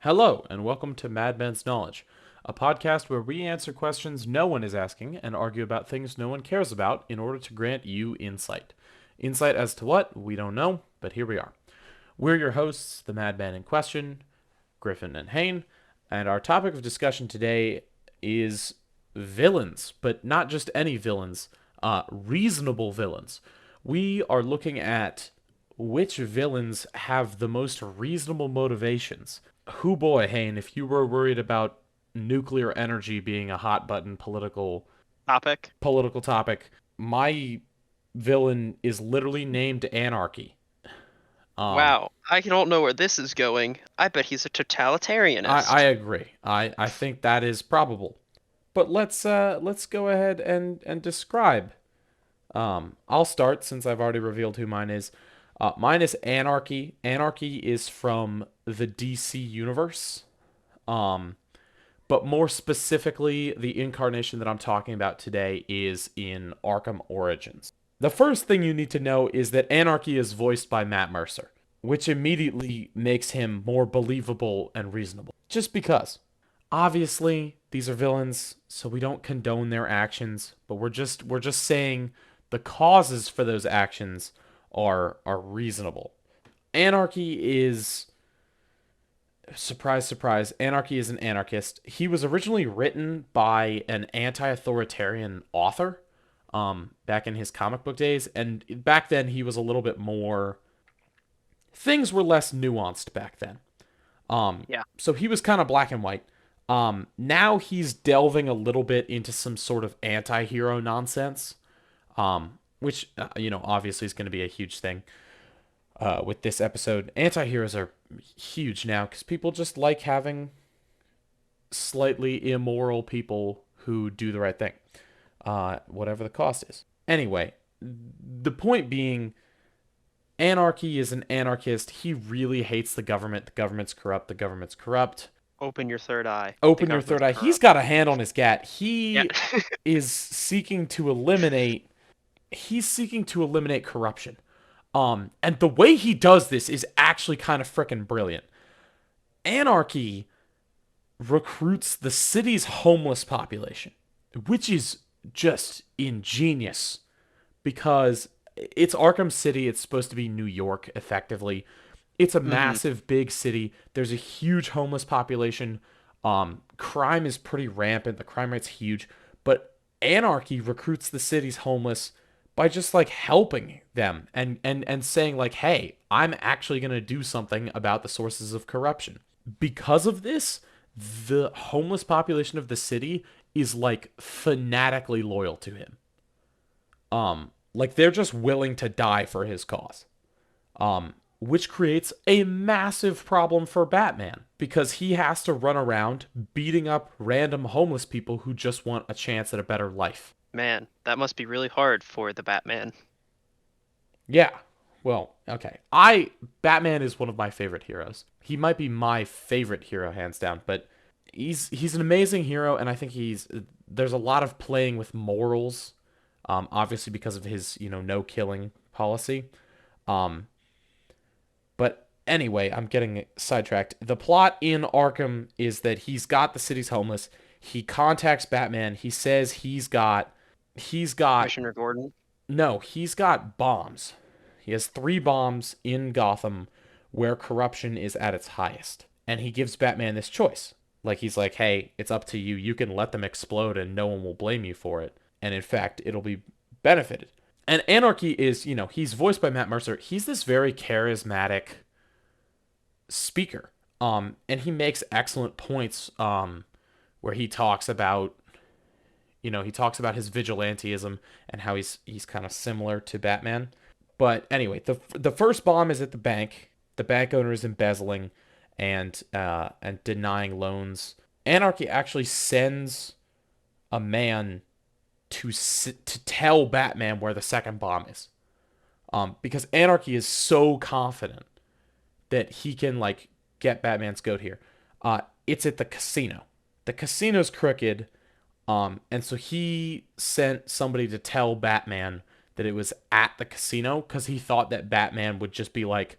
Hello, and welcome to Madman's Knowledge, a podcast where we answer questions no one is asking and argue about things no one cares about in order to grant you insight. Insight as to what? We don't know, but here we are. We're your hosts, the Madman in question, Griffin and Hain, and our topic of discussion today is villains, but not just any villains, reasonable villains. We are looking at which villains have the most reasonable motivations. Who boy, Hain, if you were worried about nuclear energy being a hot button Topic. political topic, my villain is literally named Anarchy. Um, Wow, I don't know where this is going. I bet he's a I totalitarianist. agree. I think that is probable. But let's go ahead and describe. I'll start since I've already revealed who mine is. Mine is Anarchy. Anarchy is from the DC universe. Um, but more specifically, the incarnation that I'm talking about today is in Arkham Origins. The first thing you need to know is that Anarchy is voiced by Matt Mercer, which immediately makes him more believable and reasonable. Just because. Obviously, these are villains, so we don't condone their actions, but we're just saying the causes for those actions are reasonable. Anarchy is surprise, surprise, Anarchy is an anarchist. He was originally written by an anti-authoritarian author, back in his comic book days, and back then he was a little bit more. Things were less nuanced back then. Yeah. So he was kind of black and white. Now he's delving a little bit into some sort of anti-hero nonsense, which obviously is going to be a huge thing with this episode. Anti-heroes are huge now because people just like having slightly immoral people who do the right thing, whatever the cost is. Anyway, the point being, Anarchy is an anarchist. He really hates the government. The government's corrupt. The government's corrupt. Open your third eye. The Open your third government's eye. He's corrupt. got a hand on his gat. Yeah. Is seeking to eliminate. He's seeking to eliminate corruption. And the way he does this is actually kind of freaking brilliant. Anarchy recruits the city's homeless population, which is just ingenious because it's Arkham City. It's supposed to be New York, effectively. It's a hmm massive, big city. There's a huge homeless population. Crime is pretty rampant. The crime rate's huge. But Anarchy recruits the city's homeless by just like helping them and saying like, hey, I'm actually going to do something about the sources of corruption. Because of this, the homeless population of the city is like fanatically loyal to him. Like they're just willing to die for his cause. Which creates a massive problem for Batman because he has to run around beating up random homeless people who just want a chance at a better life. Man, that must be really hard for the Batman. Yeah. Well, okay. I Batman is one of my favorite heroes. He might be my favorite hero hands down, but he's an amazing hero and I think he's there's a lot of playing with morals, obviously because of his, no killing policy. Um But anyway, I'm getting sidetracked. The plot in Arkham is that he's got the city's homeless. He contacts Batman. He says he's got Commissioner Gordon. no, he's got bombs. He has 3 bombs in Gotham where corruption is at its highest. And he gives Batman this choice. Like he's like, "Hey, it's up to you. You can let them explode and no one will blame you for it. And in fact, it'll be benefited." And Anarchy is, he's voiced by Matt Mercer. He's this very charismatic speaker. And he makes excellent points where he talks about his vigilantism and how he's kind of similar to Batman. But anyway, the first bomb is at the bank. The bank owner is embezzling and denying loans. Anarchy actually sends a man to tell Batman where the second bomb is. Because Anarchy is so confident that he can like get Batman's goat here. It's at the casino. The casino's crooked, and so he sent somebody to tell Batman that it was at the casino because he thought that Batman would just be like,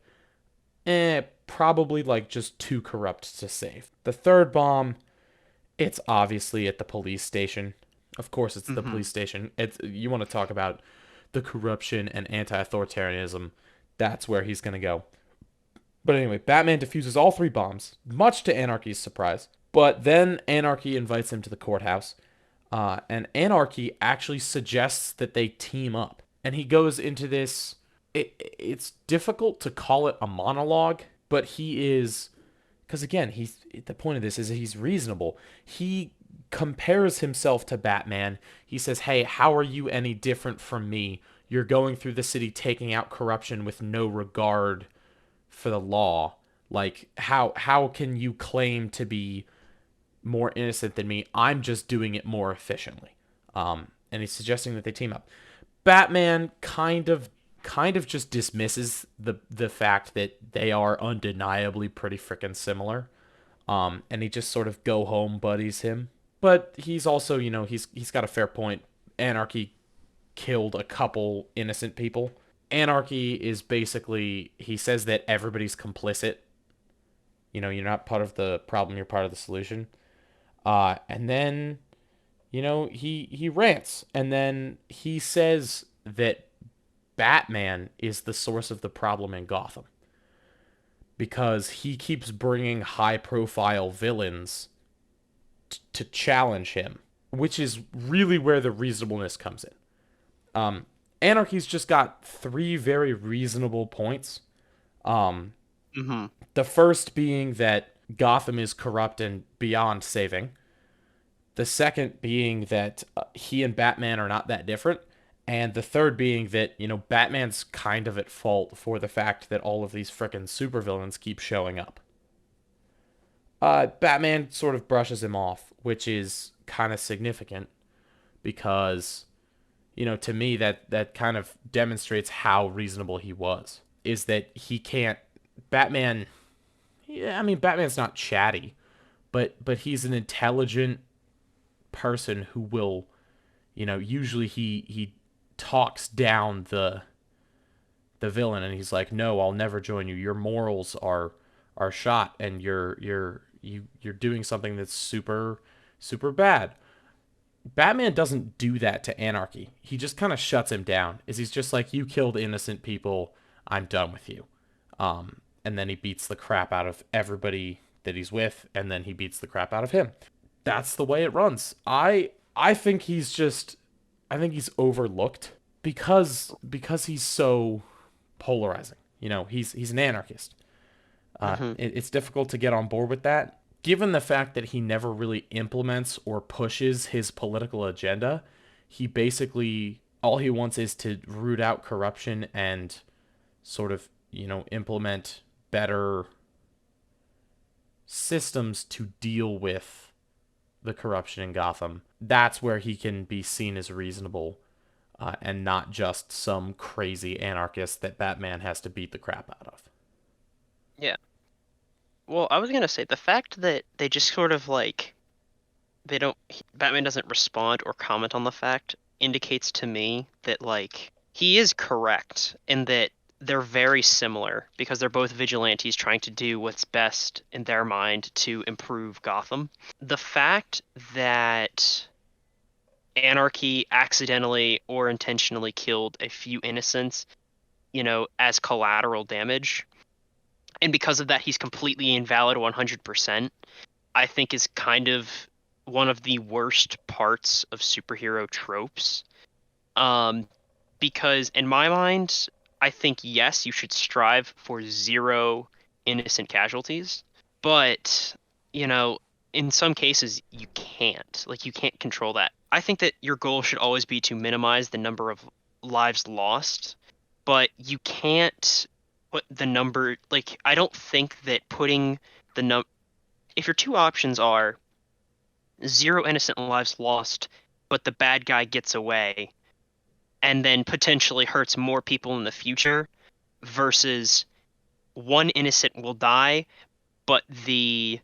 probably like just too corrupt to save. The third bomb, it's obviously at the police station. Of course, it's the Mm-hmm. police station. It's you want to talk about the corruption and anti-authoritarianism. That's where he's gonna go. But anyway, Batman defuses all three bombs, much to Anarchy's surprise. But then Anarchy invites him to the courthouse, and Anarchy actually suggests that they team up. And he goes into this. It's difficult to call it a monologue, but he is, because again, he's the point of this is that he's reasonable. He compares himself to Batman. He says, "Hey, how are you any different from me? You're going through the city taking out corruption with no regard for the law. Like how can you claim to be more innocent than me? I'm just doing it more efficiently." And he's suggesting that they team up. Batman kind of just dismisses the fact that they are undeniably pretty freaking similar. And he just sort of go home buddies him. But he's also, he's got a fair point. Anarchy killed a couple innocent people. Anarchy is basically, he says that everybody's complicit. You're not part of the problem, you're part of the solution. And then, he rants, and then he says that Batman is the source of the problem in Gotham because he keeps bringing high profile villains to challenge him, which is really where the reasonableness comes in. Anarchy's just got three very reasonable points. Um, Mm-hmm. the first being that Gotham is corrupt and beyond saving. The second being that he and Batman are not that different. And the third being that, Batman's kind of at fault for the fact that all of these frickin' supervillains keep showing up. Batman sort of brushes him off, which is kind of significant because, to me, that kind of demonstrates how reasonable he was. Is that he can't. Batman. Yeah, I mean, Batman's not chatty, but he's an intelligent person who will, usually he talks down the villain, and he's like, "No, I'll never join you. Your morals are shot, and you're doing something that's super super bad." Batman doesn't do that to Anarchy. He just kind of shuts him down. Is he's just like, "You killed innocent people. I'm done with you." And then he beats the crap out of everybody that he's with, and then he beats the crap out of him. That's the way it runs. I think he's overlooked because he's so polarizing. He's an anarchist. Mm-hmm. It's difficult to get on board with that. Given the fact that he never really implements or pushes his political agenda, he basically all he wants is to root out corruption and sort of, implement better systems to deal with the corruption in Gotham. That's where he can be seen as reasonable, and not just some crazy anarchist that Batman has to beat the crap out of. Yeah. Well, I was gonna say the fact that they just sort of like Batman doesn't respond or comment on the fact indicates to me that like he is correct in that they're very similar because they're both vigilantes trying to do what's best in their mind to improve Gotham. The fact that Anarchy accidentally or intentionally killed a few innocents, as collateral damage, and because of that he's completely invalid 100%, I think is kind of one of the worst parts of superhero tropes. Um, because in my mind, I think yes, you should strive for zero innocent casualties, but you know, in some cases you can't. Like you can't control that. I think that your goal should always be to minimize the number of lives lost, but you can't put the number like I don't think that putting the if your two options are zero innocent lives lost, but the bad guy gets away and then potentially hurts more people in the future versus one innocent will die, but the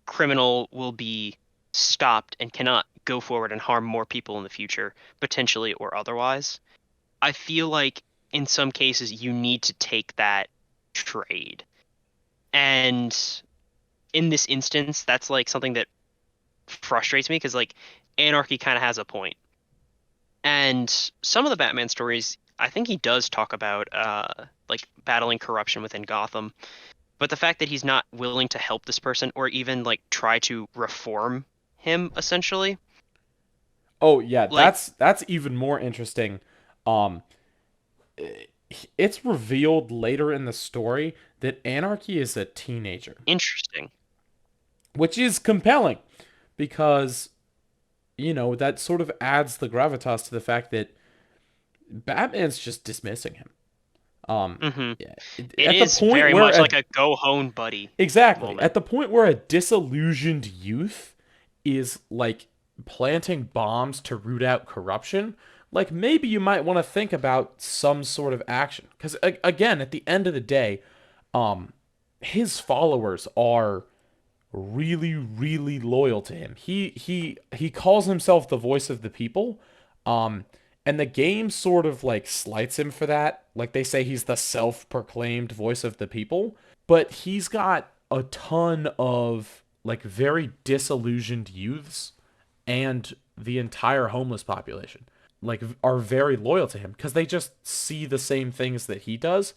criminal will be stopped and cannot go forward and harm more people in the future, potentially or otherwise. I feel like in some cases you need to take that trade. And in this instance, that's like something that frustrates me because like anarchy kind of has a point. And some of the Batman stories, I think he does talk about like battling corruption within Gotham. But the fact that he's not willing to help this person or even like try to reform him essentially, Oh yeah, like that's even more interesting. Um, it's revealed later in the story that Anarchy is a teenager, interesting. which is compelling because that sort of adds the gravitas to the fact that Batman's just dismissing him. Hmm. Yeah, It at the is point very where much like a go home buddy exactly moment. at the point where a disillusioned youth is like planting bombs to root out corruption, like maybe you might want to think about some sort of action. Because again, at the end of the day, um, his followers are really, really loyal to him. He calls himself the voice of the people. Um, and the game sort of like slights him for that. Like they say he's the self-proclaimed voice of the people, but he's got a ton of like very disillusioned youths and the entire homeless population like are very loyal to him because they just see the same things that he does,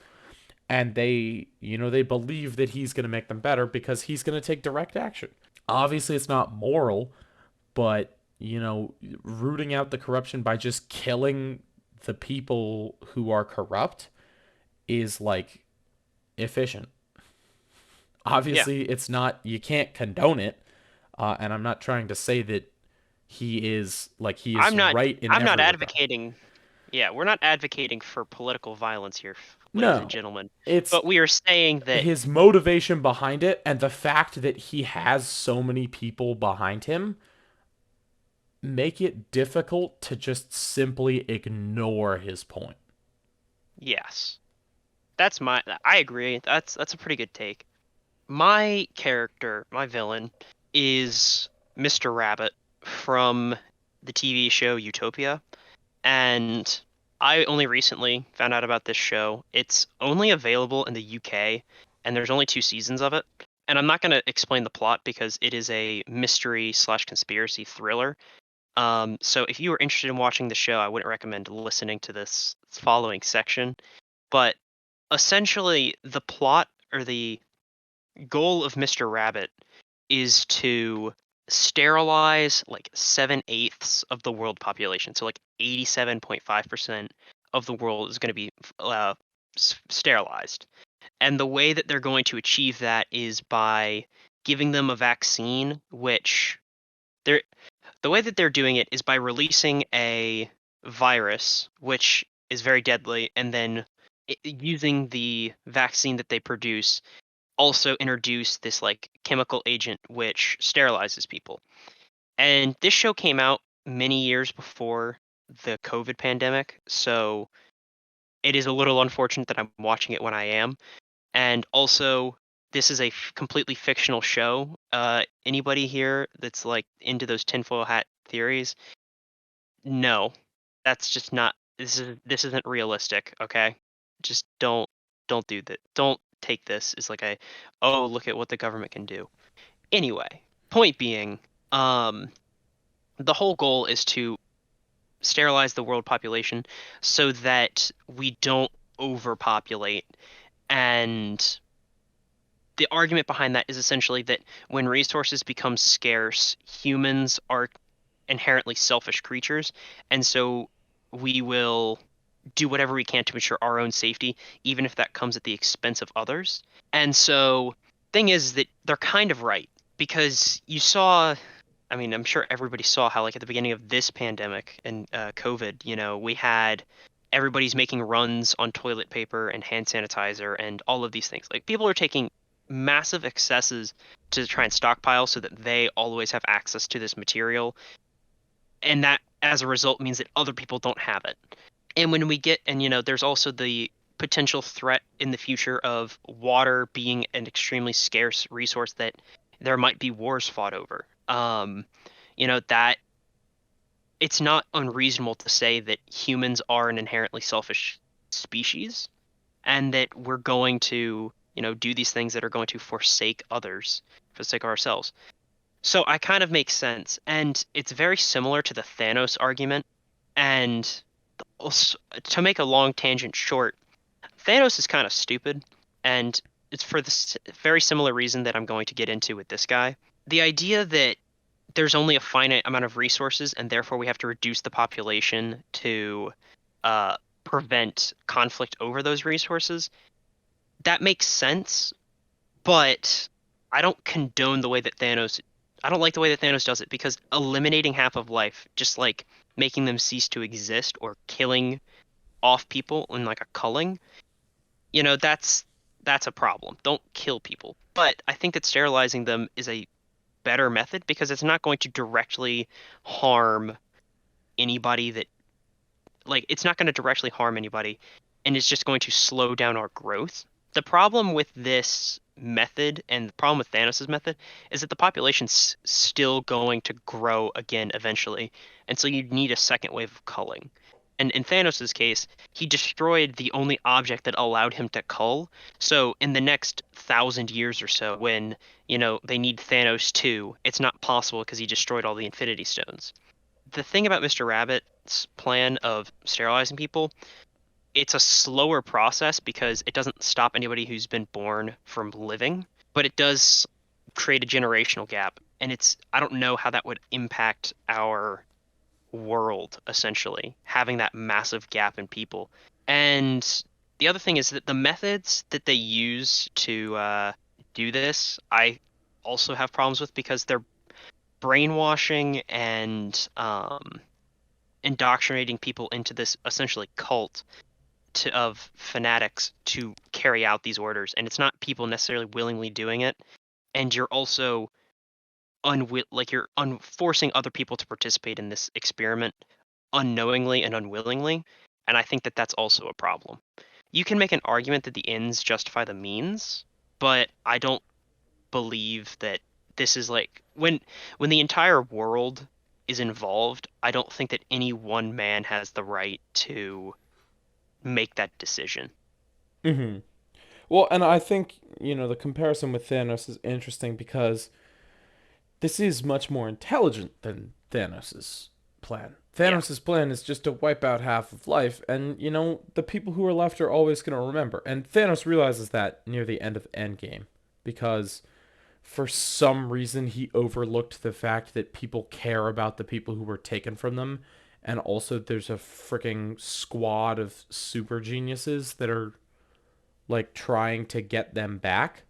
and they believe that he's going to make them better because he's going to take direct action. Obviously it's not moral, but rooting out the corruption by just killing the people who are corrupt is like efficient. Yeah, Obviously it's not, you can't condone it, and I'm not trying to say that he is I'm not right in I'm not every regard. advocating. Yeah, we're not advocating for political violence here, ladies and No, gentlemen. it's But we are saying that his motivation behind it and the fact that he has so many people behind him make it difficult to just simply ignore his point. yes, I agree. That's a pretty good take. My character, my villain, is Mr. Rabbit from the TV show Utopia. And I only recently found out about this show. It's only available in the UK, and there's only 2 seasons of it. And I'm not going to explain the plot because it is a mystery slash conspiracy thriller. So if you are interested in watching the show, I wouldn't recommend listening to this following section. But essentially, the plot or the goal of Mr. Rabbit is to sterilize like 7/8 of the world population. So like 87.5% of the world is going to be uh, sterilized. And the way that they're going to achieve that is by giving them a vaccine, which they're the way that they're doing it is by releasing a virus, which is very deadly, and then using the vaccine that they produce also introduce this like chemical agent which sterilizes people. And this show came out many years before the COVID pandemic, so it is a little unfortunate that I'm watching it when I am. And also, this is a completely fictional show. Anybody here that's like into those tinfoil hat theories? No, that's just not. This isn't realistic. Okay, just don't do that. Don't take this as like a, oh, look at what the government can do. Anyway, point being, um, the whole goal is to sterilize the world population so that we don't overpopulate. And the argument behind that is essentially that when resources become scarce, humans are inherently selfish creatures, and so we will do whatever we can to ensure our own safety, even if that comes at the expense of others. And so, thing is that they're kind of right because you saw. I mean, I'm sure everybody saw how, like, at the beginning of this pandemic and COVID, we had everybody's making runs on toilet paper and hand sanitizer and all of these things. Like, people are taking massive excesses to try and stockpile so that they always have access to this material. And that, as a result, means that other people don't have it. And when we get, and there's also the potential threat in the future of water being an extremely scarce resource that there might be wars fought over. That it's not unreasonable to say that humans are an inherently selfish species and that we're going to do these things that are going to forsake others for the sake of ourselves. So I kind of makes sense, and it's very similar to the Thanos argument. And to make a long tangent short, Thanos is kind of stupid, and it's for the very similar reason that I'm going to get into with this guy. The idea that there's only a finite amount of resources, and therefore we have to reduce the population to uh, prevent conflict over those resources, that makes sense, but I don't condone the way that Thanos. I don't like the way that Thanos does it because eliminating half of life, just like making them cease to exist or killing off people in like a culling, that's a problem. Don't kill people. But I think that sterilizing them is a better method because it's not going to directly harm anybody that it's not going to directly harm anybody, and it's just going to slow down our growth. The problem with this method and the problem with Thanos' method is that the population's still going to grow again eventually, and so you need a second wave of culling. And in Thanos' case, he destroyed the only object that allowed him to cull. So in the next 1,000 years or so, when, they need Thanos 2, it's not possible because he destroyed all the Infinity Stones. The thing about Mr. Rabbit's plan of sterilizing people, it's a slower process because it doesn't stop anybody who's been born from living, but it does create a generational gap. And I don't know how that would impact our world, essentially, having that massive gap in people. And the other thing is that the methods that they use to do this, I also have problems with because they're brainwashing and indoctrinating people into this essentially cult of fanatics to carry out these orders, and it's not people necessarily willingly doing it, and you're also forcing other people to participate in this experiment unknowingly and unwillingly, and I think that that's also a problem. You can make an argument that the ends justify the means, but I don't believe that this is like when the entire world is involved, I don't think that any one man has the right to make that decision. Hmm. Well, and I think, the comparison with Thanos is interesting because this is much more intelligent than Thanos's plan. Yeah. Thanos's plan is just to wipe out half of life, and the people who are left are always going to remember. And Thanos realizes that near the end of Endgame because for some reason he overlooked the fact that people care about the people who were taken from them, and also there's a freaking squad of super geniuses that are like trying to get them back.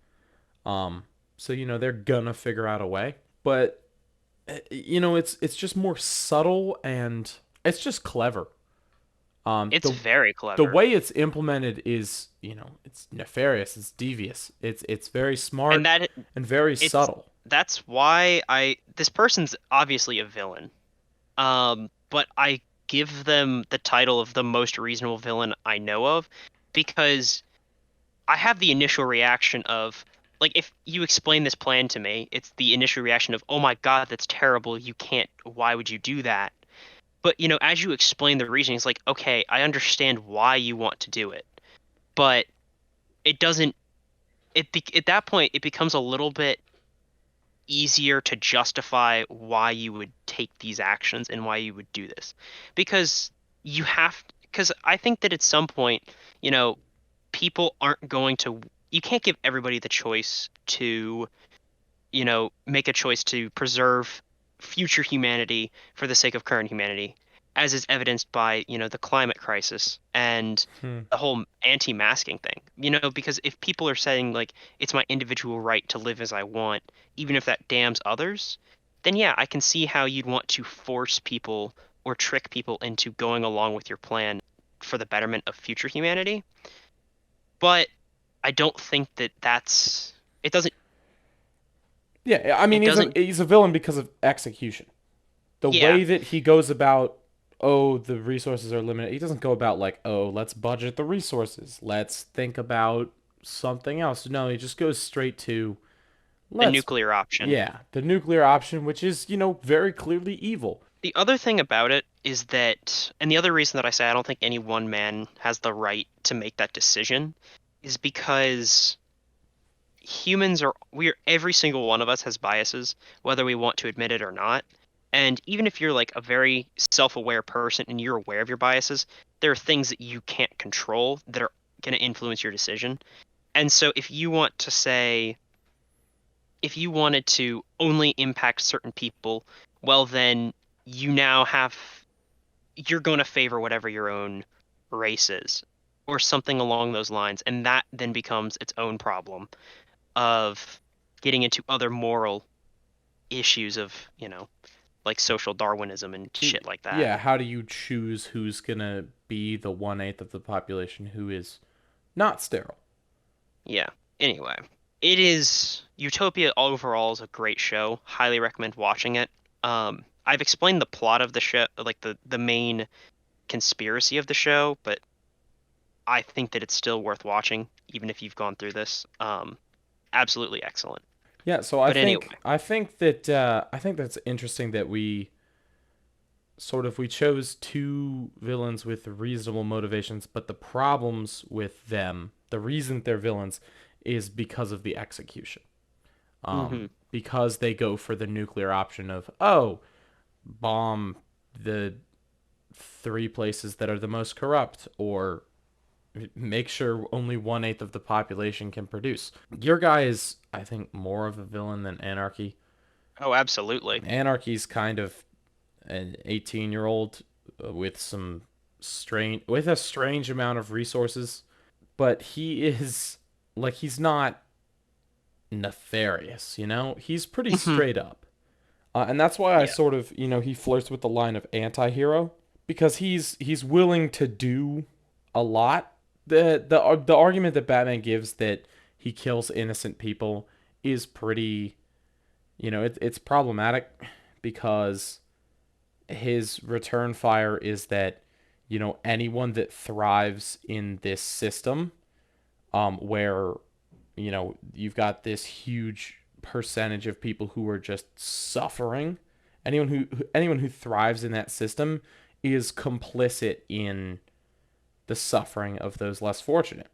Um, so they're gonna figure out a way, but it's just more subtle and it's just clever. It's The very the clever. way it's implemented is it's nefarious, it's devious, it's very And smart that and very it's subtle. that's why this person's obviously a villain. But I give them the title of the most reasonable villain I know of because I have the initial reaction of like if you explain this plan to me, it's the initial reaction of, "Oh my God, that's terrible. You can't. Why would you do that?" But as you explain the reasoning, it's like, "Okay, I understand why you want to do it." But it doesn't at that point it becomes a little bit easier to justify why you would take these actions and why you would do this. Because because I think that at some point, you know, people aren't going to you can't give everybody the choice to make a choice to preserve future humanity for the sake of current humanity, as is evidenced by, the climate crisis and Hmm. the whole anti-masking thing. Because if people are saying like it's my individual right to live as I want, even if that damns others, then yeah, I can see how you'd want to force people or trick people into going along with your plan for the betterment of future humanity. But I don't think that it doesn't Yeah, I mean it doesn't he's a villain because of execution. The yeah. way that he goes about, oh, the resources are limited. He doesn't go about like, oh, let's budget the resources. Let's think about something else. No, he just goes straight to The let's nuclear option. yeah, the nuclear option, which is, very clearly evil. The other thing about it is that, and the other reason that I say I don't think any one man has the right to make that decision is because every single one of us has biases, whether we want to admit it or not. And even if you're like a very self-aware person and you're aware of your biases, there are things that you can't control that are going to influence your decision. And so if you wanted to only impact certain people, well, then you now have, you're going to favor whatever your own race is, or something along those lines. And that then becomes its own problem of getting into other moral issues of, like social Darwinism and shit like that. Yeah, how do you choose who's gonna be the 1/8 of the population who is not sterile? Yeah. Anyway, it is Utopia overall is a great show. Highly recommend watching it. I've explained the plot of the show, like the main conspiracy of the show, but I think that it's still worth watching, even if you've gone through this. Absolutely excellent. Yeah, so I But anyway, think I think that I think that's interesting that we chose two villains with reasonable motivations, but the problems with them, the reason they're villains, is because of the execution. hmm Because they go for the nuclear option of, oh, bomb the three places that are the most corrupt, or make sure only 1/8 of the population can produce. Your guy is, I think, more of a villain than Anarchy. Oh, absolutely. Anarchy's kind of an 18-year-old with with a strange amount of resources, but he is like he's not nefarious, you know? He's pretty hmm straight up. And that's why I Yeah. sort of, he flirts with the line of anti-hero because he's willing to do a lot. The argument that Batman gives that he kills innocent people is pretty, it's problematic because his return fire is that, anyone that thrives in this system, where, you've got this huge percentage of people who are just suffering. Anyone who thrives in that system is complicit in the suffering of those less fortunate.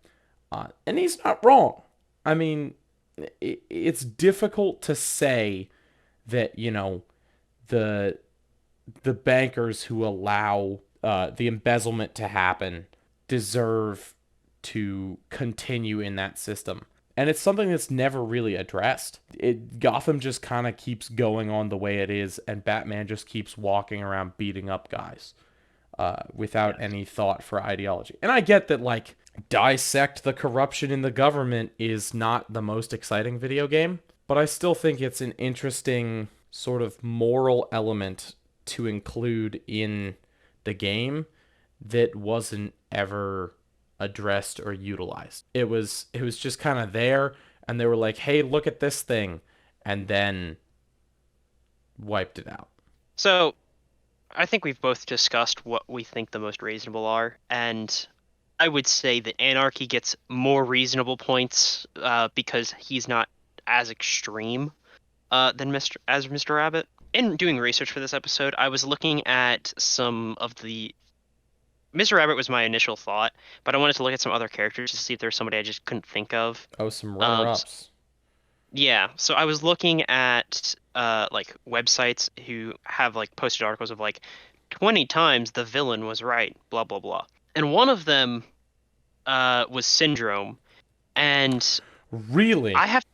And he's not wrong. I mean, it's difficult to say that, the the bankers who allow the embezzlement to happen deserve to continue in that system. And it's something that's never really addressed. Gotham just kind of keeps going on the way it is, and Batman just keeps walking around beating up guys without Yes. any thought for ideology. And I get that, like, dissect the corruption in the government is not the most exciting video game, but I still think it's an interesting sort of moral element to include in the game that wasn't ever addressed or utilized. It was just kind of there, and they were like, "Hey, look at this thing," and then wiped it out. So I think we've both discussed what we think the most reasonable are, and I would say that Anarchy gets more reasonable points because he's not as extreme than Mr. Rabbit. In doing research for this episode, I was looking at some of the Mr. Rabbit was my initial thought, but I wanted to look at some other characters to see if there's somebody I just couldn't think of. Oh, some S- runner-ups. yeah, so I was looking at like websites who have like posted articles of like 20 times the villain was right, blah blah blah. And one of them was Syndrome, and Really? I have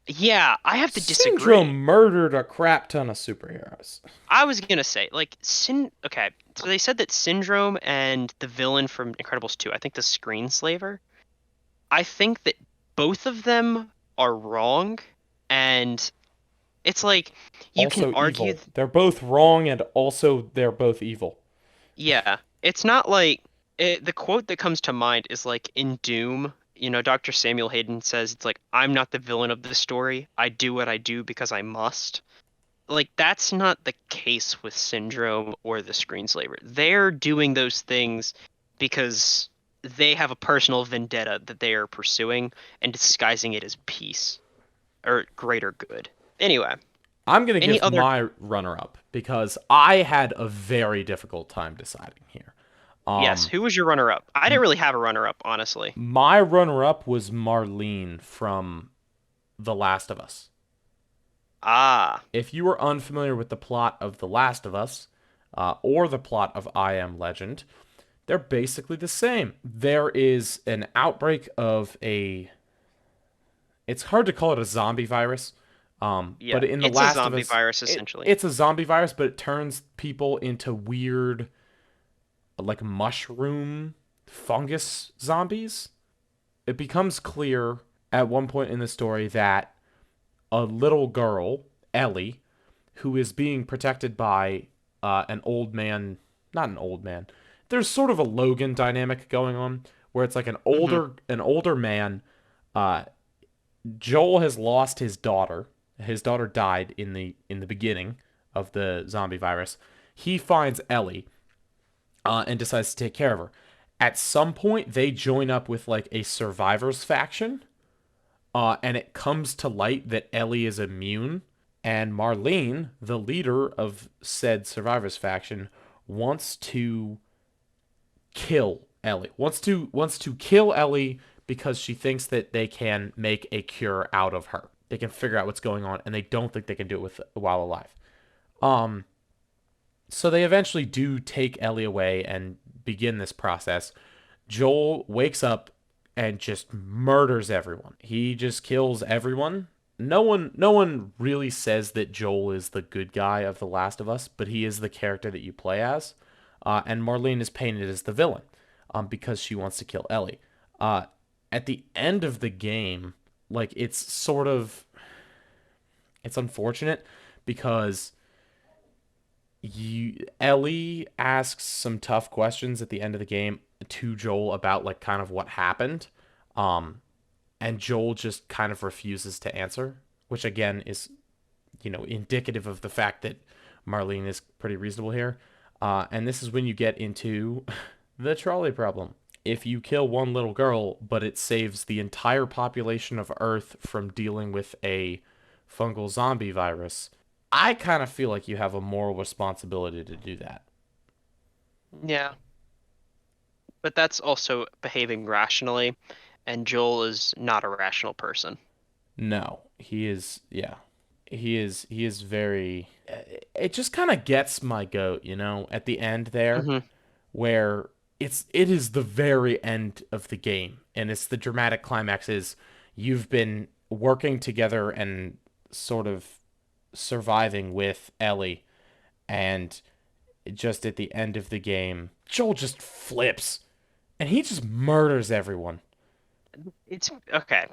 I have to Syndrome disagree. murdered a crap ton of superheroes. I was gonna say like okay, so they said that Syndrome and the villain from Incredibles 2, I think the Screenslaver, I think that both of them are wrong, and it's like you can Also argue, evil. They're both wrong, and also they're both evil. yeah, it's not like the quote that comes to mind is like in Doom, Dr. Samuel Hayden says it's like I'm not the villain of the story. I do what I do because I must. Like that's not the case with Syndrome or the Screenslaver. They're doing those things because they have a personal vendetta that they are pursuing and disguising it as peace or greater good. Anyway, I'm going to any give other my runner-up because I had a very difficult time deciding here. yes, Um, who was your runner-up? I didn't really have a runner-up, honestly. my runner-up was Marlene The Last of Us. Ah, If you are unfamiliar with the plot of The Last of Us, or the plot of I Am Legend, they're basically the same. There is an outbreak of a. It's hard to call it a zombie virus, yeah. but in The It's a Last of zombie Us, virus essentially. it's a zombie virus, but it turns people into weird, like mushroom fungus zombies. It becomes clear at one point in the story that a little girl, Ellie, who is being protected by an old man, not an old man. There's sort of a Logan dynamic going on where it's like Hmm. an older man. Uh, Joel has lost his daughter. His daughter died in the beginning of the zombie virus. He finds Ellie and decides to take care of her. At some point, they join up with like a survivors faction, and it comes to light that Ellie is immune. And Marlene, the leader of said survivors faction, wants to kill Ellie. Wants to kill Ellie because she thinks that they can make a cure out of her. They can figure out what's going on, and they don't think they can do it with while alive. Um, so they eventually do take Ellie away and begin this process. Joel wakes up and just murders everyone. He just kills everyone. No one really says that Joel is the good guy of The Last of Us, but he is the character that you play as. And Marlene is painted as the villain, because she wants to kill Ellie. Uh, at the end of the game, like it's unfortunate because Ellie asks some tough questions at the end of the game to Joel about like kind of what happened. Um, and Joel just kind of refuses to answer, which again is, indicative of the fact that Marlene is pretty reasonable here. And this is when you get into the trolley problem. If you kill one little girl, but it saves the entire population of Earth from dealing with a fungal zombie virus, I kind of feel like you have a moral responsibility to do that. Yeah, but that's also behaving rationally, and Joel is not a rational person. No, he is, yeah. He is very, it just kind of gets my goat, at the end there Hmm. where it is the very end of the game and it's the dramatic climax is you've been working together and sort of surviving with Ellie, and just at the end of the game Joel just flips and he just murders everyone. It's okay.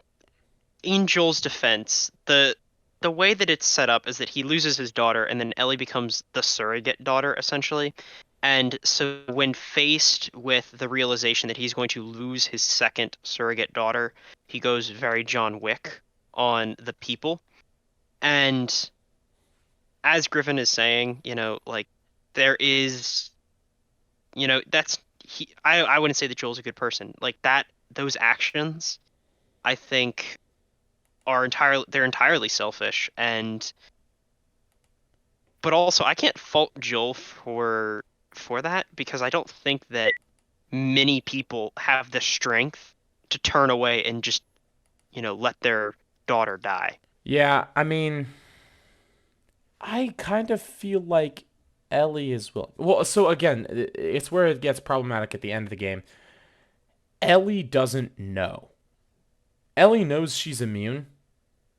In Joel's defense, the way that it's set up is that he loses his daughter, and then Ellie becomes the surrogate daughter, essentially. And so, when faced with the realization that he's going to lose his second surrogate daughter, he goes very John Wick on the people. And as Griffin is saying, like there is, that's I wouldn't say that Joel's a good person. Like that, those actions, I think they're entirely selfish, and but also I can't fault Joel for that because I don't think that many people have the strength to turn away and just let their daughter die. Yeah, I mean, I kind of feel like Ellie is well, so again, it's where it gets problematic at the end of the game. Ellie doesn't know. Ellie knows she's immune.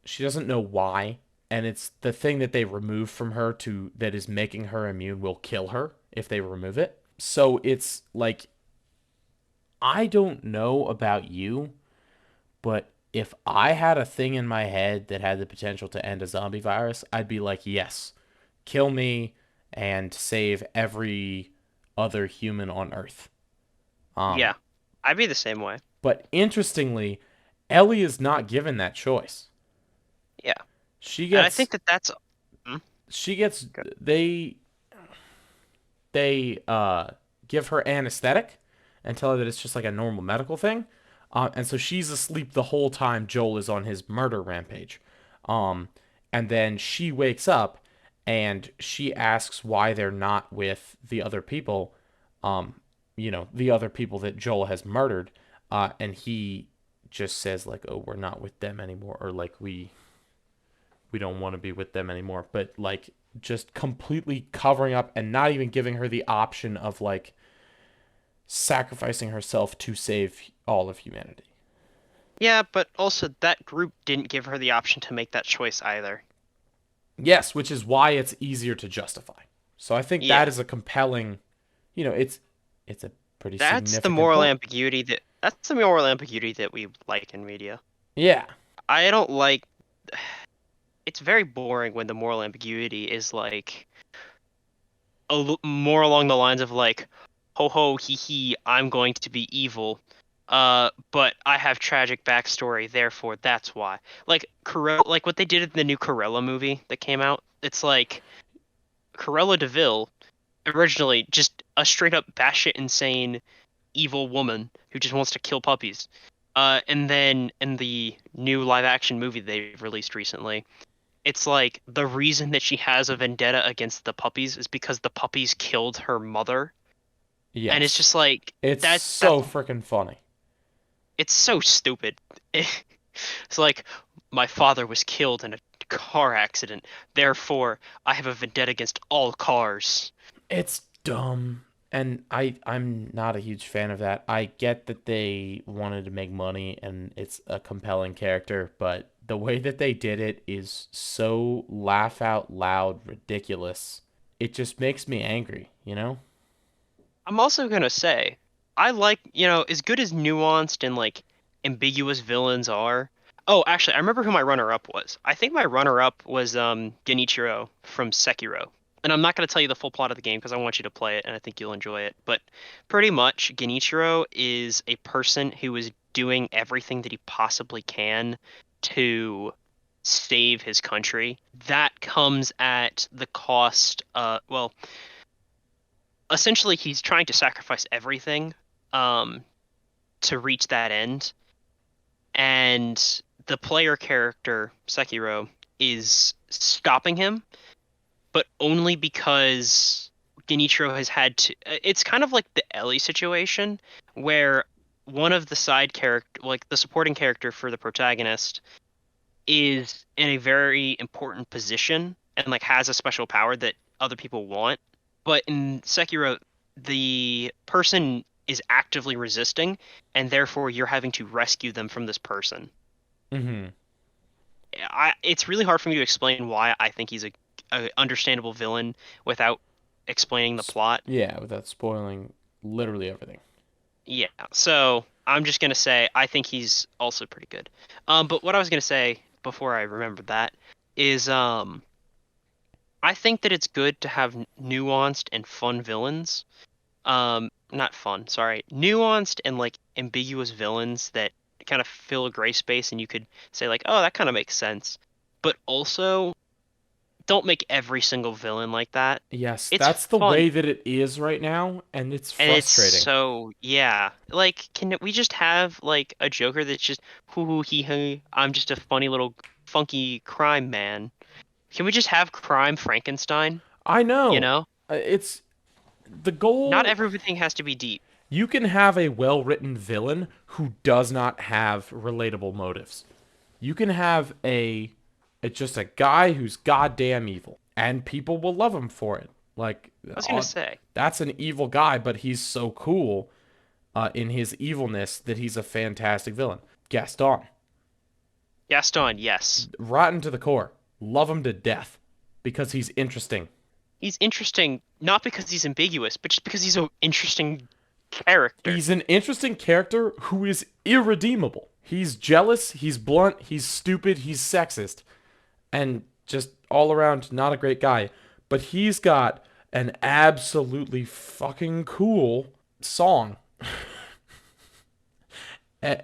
She doesn't know why, and it's the thing that they remove from her to that is making her immune will kill her if they remove it. So it's like I don't know about you, but if I had a thing in my head that had the potential to end a zombie virus, I'd be like, "Yes, kill me and save every other human on Earth." Um, Yeah, I'd be the same way. but interestingly, Ellie is not given that choice. Yeah, She and I gets think that that's mm, she gets good. they give her anesthetic and tell her that it's just like a normal medical thing. And so she's asleep the whole time Joel is on his murder rampage. Um, and then she wakes up and she asks why they're not with the other people, the other people that Joel has murdered. And he just says like, "Oh, we're not with them anymore," or like we don't want to be with them anymore, but like just completely covering up and not even giving her the option of like sacrificing herself to save all of humanity. Yeah, but also that group didn't give her the option to make that choice either. Yes, which is why it's easier to justify. So I think that Yeah. is a compelling, it's a pretty That's the significant moral point. ambiguity that's the moral ambiguity that we like in media. Yeah. I don't like it's very boring when the moral ambiguity is like more along the lines of like, ho ho hee hee, I'm going to be evil. But I have tragic backstory, therefore that's why. Like like what they did in the new Corella movie that came out. It's like Corella Deville, originally just a straight up batshit insane evil woman who just wants to kill puppies. And then in the new live action movie they've released recently, it's like the reason that she has a vendetta against the puppies is because the puppies killed her mother. And it's Yes. just like It's that's so freaking funny. it's so stupid. It's like my father was killed in a car accident, therefore I have a vendetta against all cars. It's dumb. And I'm not a huge fan of that. I get that they wanted to make money and it's a compelling character, but the way that they did it is so laugh out loud ridiculous. It just makes me angry, you know? I'm also gonna say, I like, as good as nuanced and like ambiguous villains are. Oh, actually, I remember who my runner-up was. I think my runner-up was Genichiro from Sekiro. And I'm not gonna tell you the full plot of the game because I want you to play it and I think you'll enjoy it. But pretty much, Genichiro is a person who is doing everything that he possibly can to save his country. That comes at the cost, well, essentially he's trying to sacrifice everything um to reach that end, and the player character Sekiro is stopping him, but only because Genichiro has had to. It's kind of like the Ellie situation where one of the side character, like the supporting character for the protagonist, is in a very important position and like has a special power that other people want. But in Sekiro, the person is actively resisting, and therefore you're having to rescue them from this person. Mm-hmm. It's really hard for me to explain why I think he's a understandable villain without explaining the plot. Yeah, without spoiling literally everything. Yeah, so I'm just gonna say I think he's also pretty good. But what I was gonna say before I remembered that is I think that it's good to have nuanced and fun villains. Not fun, sorry. Nuanced and like ambiguous villains that kind of fill a gray space and you could say like, "Oh, that kind of makes sense." But also don't make every single villain like that. Yes, It's that's the fun way that it is right now, and it's and it's frustrating. so yeah. Like can we just have like a Joker that's just hoo hoo hee hee, I'm just a funny little funky crime man. Can we just have crime Frankenstein, I you know. know? It's the Not goal. everything has to be deep. You can have a well written villain who does not have relatable motives. You can have it's just a guy who's goddamn evil, and people will love him for it. Like, I was gonna say, that's an evil guy, but he's so cool in his evilness that he's a fantastic villain. Gaston, Gaston, yes. rotten to the core, love him to death because he's interesting. He's interesting not because he's ambiguous, but just because he's an interesting character. He's an interesting character who is irredeemable. He's jealous, he's blunt, he's stupid, he's sexist, and just all around not a great guy. But he's got an absolutely fucking cool song.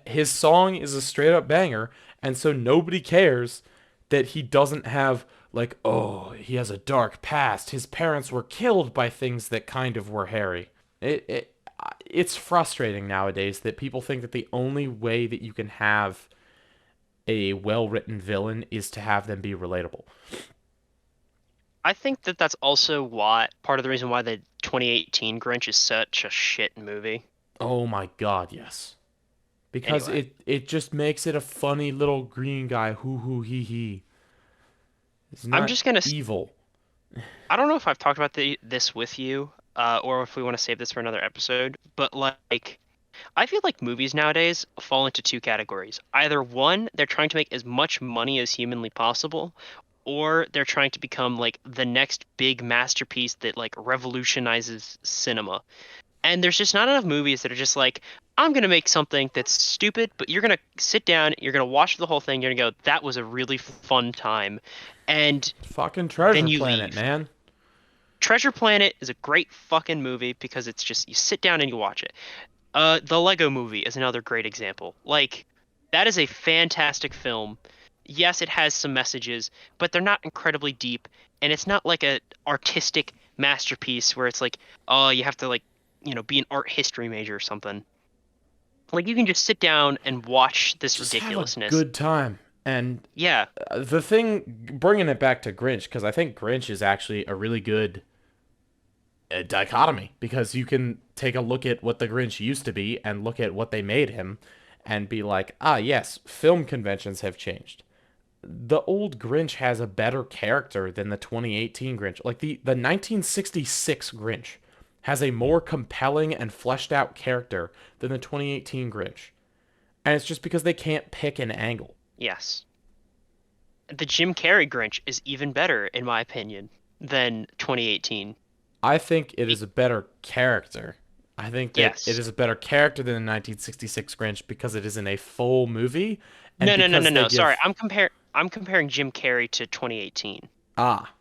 His song is a straight up banger, and so nobody cares that he doesn't have like, oh, he has a dark past. His parents were killed by things that kind of were hairy. It's frustrating nowadays that people think that the only way that you can have a well-written villain is to have them be relatable. I think that that's also why part of the reason why the 2018 Grinch is such a shit movie. Oh my god, yes. because Anyway, it just makes it a funny little green guy. Hoo hoo hee hee. It's I'm not just gonna. evil. I don't know if I've talked about this with you, or if we want to save this for another episode. But like, I feel like movies nowadays fall into two categories. Either one, they're trying to make as much money as humanly possible, or they're trying to become like the next big masterpiece that like revolutionizes cinema. And there's just not enough movies that are just like, I'm gonna make something that's stupid, but you're gonna sit down, you're gonna watch the whole thing, you're gonna go, that was a really fun time, and Fucking then Treasure you Planet, leave. man. Treasure Planet is a great fucking movie because it's just you sit down and you watch it. The Lego Movie is another great example. Like, that is a fantastic film. Yes, it has some messages, but they're not incredibly deep, and it's not like a artistic masterpiece where it's like, oh, you have to like, be an art history major or something. Like, you can just sit down and watch this Just have a ridiculousness. good time. And Yeah. the thing, bringing it back to Grinch, because I think Grinch is actually a really good dichotomy, because you can take a look at what the Grinch used to be and look at what they made him and be like, ah, yes, film conventions have changed. The old Grinch has a better character than the 2018 Grinch. Like the 1966 Grinch has a more compelling and fleshed out character than the 2018 Grinch. And it's just because they can't pick an angle. Yes. The Jim Carrey Grinch is even better, in my opinion, than 2018. I think it Be- is a better character. I think that it yes. is a better character than the 1966 Grinch because it isn't a full movie and No, no, no, no, because they no. Sorry, give I'm comparing Jim Carrey to 2018. ah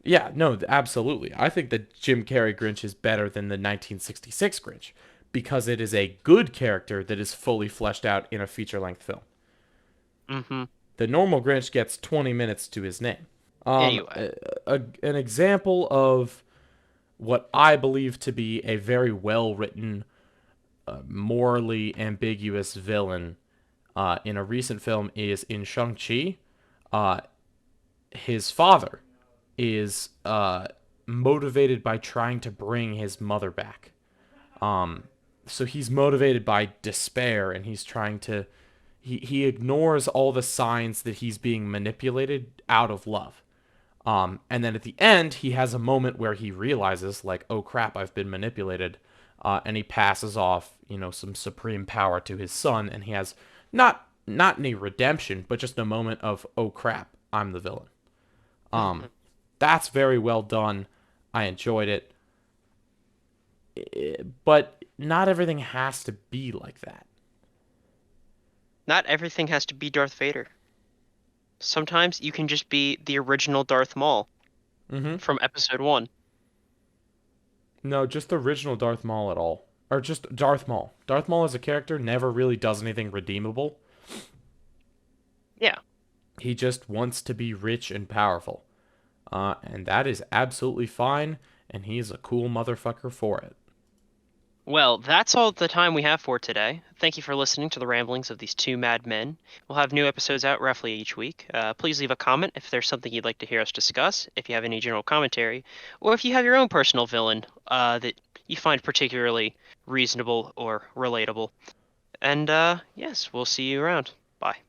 yeah, no, absolutely. I think that Jim Carrey Grinch is better than the 1966 Grinch because it is a good character that is fully fleshed out in a feature-length film. Mm-hmm. The normal Grinch gets 20 minutes to his name. Um, Anyway, an example of what I believe to be a very well written, morally ambiguous villain in a recent film is in Shang-Chi. Uh, his father is motivated by trying to bring his mother back. So he's motivated by despair and he's trying to. He ignores all the signs that he's being manipulated out of love. And then at the end, he has a moment where he realizes, like, oh crap, I've been manipulated. And he passes off, some supreme power to his son, and he has not any redemption, but just a moment of, oh crap, I'm the villain. mhm. That's very well done. I enjoyed it, but not everything has to be like that. Not everything has to be Darth Vader. Sometimes you can just be the original Darth Maul Mm-hmm. from Episode 1. No, just the original Darth Maul at all, or just Darth Maul. Darth Maul as a character never really does anything redeemable. Yeah. He just wants to be rich and powerful. And that is absolutely fine, and he's a cool motherfucker for it. Well, that's all the time we have for today. Thank you for listening to the ramblings of these two mad men. We'll have new episodes out roughly each week. Please leave a comment if there's something you'd like to hear us discuss, if you have any general commentary, or if you have your own personal villain that you find particularly reasonable or relatable. And yes, we'll see you around. Bye.